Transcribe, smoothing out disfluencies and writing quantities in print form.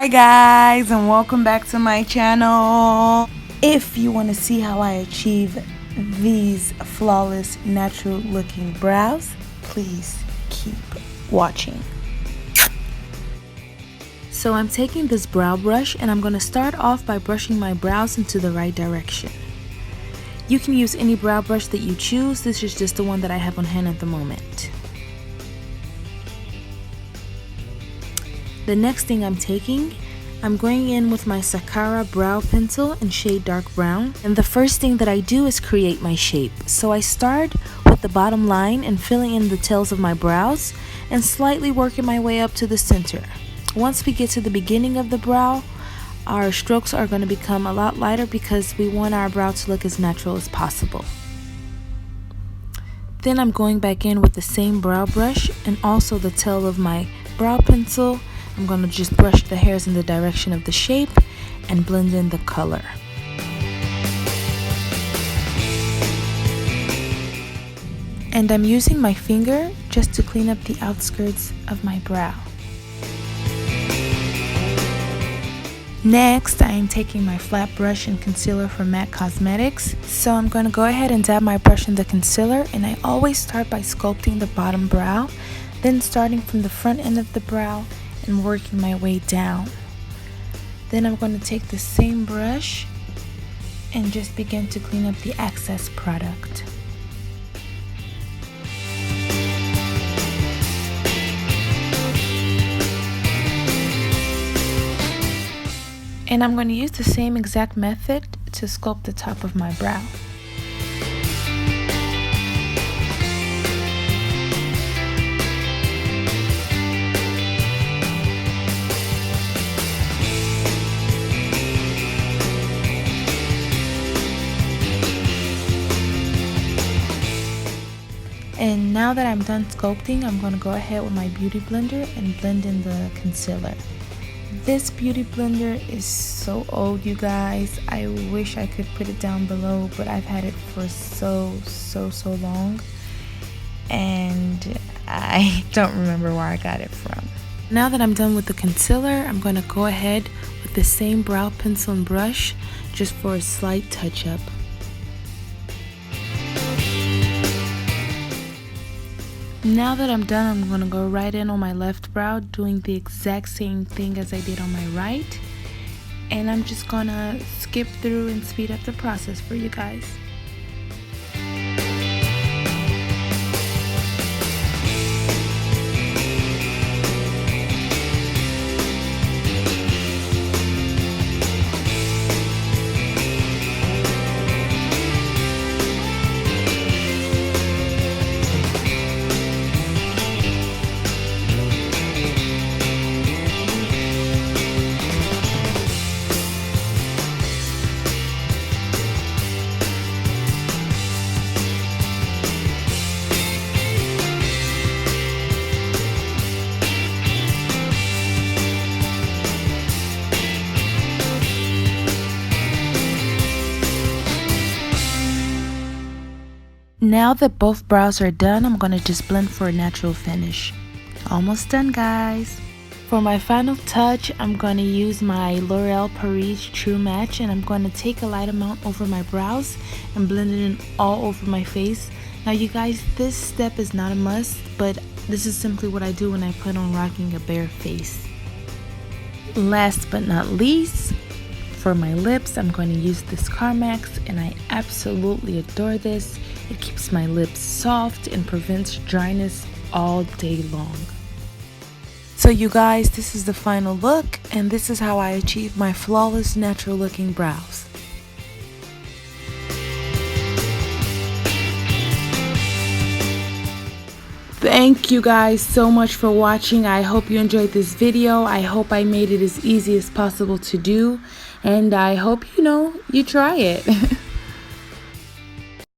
Hi guys, and welcome back to my channel. If you want to see how I achieve these flawless natural looking brows, please keep watching. So I'm taking this brow brush and I'm going to start off by brushing my brows into the right direction. You can use any brow brush that you choose. This is just the one that I have on hand at the moment. The next thing I'm going in with my Sakara brow pencil in shade dark brown, and the first thing that I do is create my shape. So I start with the bottom line and filling in the tails of my brows and slightly working my way up to the center. Once we get to the beginning of the brow, our strokes are going to become a lot lighter because we want our brow to look as natural as possible. Then I'm going back in with the same brow brush and also the tail of my brow pencil. I'm going to just brush the hairs in the direction of the shape and blend in the color. And I'm using my finger just to clean up the outskirts of my brow. Next, I am taking my flat brush and concealer from MAC Cosmetics. So I'm going to go ahead and dab my brush in the concealer, and I always start by sculpting the bottom brow, then starting from the front end of the brow and working my way down. Then I'm going to take the same brush and just begin to clean up the excess product. And I'm going to use the same exact method to sculpt the top of my brow. And now that I'm done sculpting, I'm going to go ahead with my beauty blender and blend in the concealer. This beauty blender is so old, you guys. I wish I could put it down below, but I've had it for so long, and I don't remember where I got it from. Now that I'm done with the concealer, I'm going to go ahead with the same brow pencil and brush just for a slight touch-up. Now that I'm done, I'm going to go right in on my left brow, doing the exact same thing as I did on my right. And I'm just going to skip through and speed up the process for you guys. Now that both brows are done, I'm going to just blend for a natural finish. Almost done, guys. For my final touch, I'm going to use my L'Oreal Paris True Match, and I'm going to take a light amount over my brows and blend it in all over my face. Now you guys, this step is not a must, but this is simply what I do when I plan on rocking a bare face. Last but not least, for my lips, I'm going to use this Carmax, and I absolutely adore this. It keeps my lips soft and prevents dryness all day long. So you guys, this is the final look, and this is how I achieve my flawless natural looking brows. Thank you guys so much for watching. I hope you enjoyed this video. I hope I made it as easy as possible to do, and I hope you try it.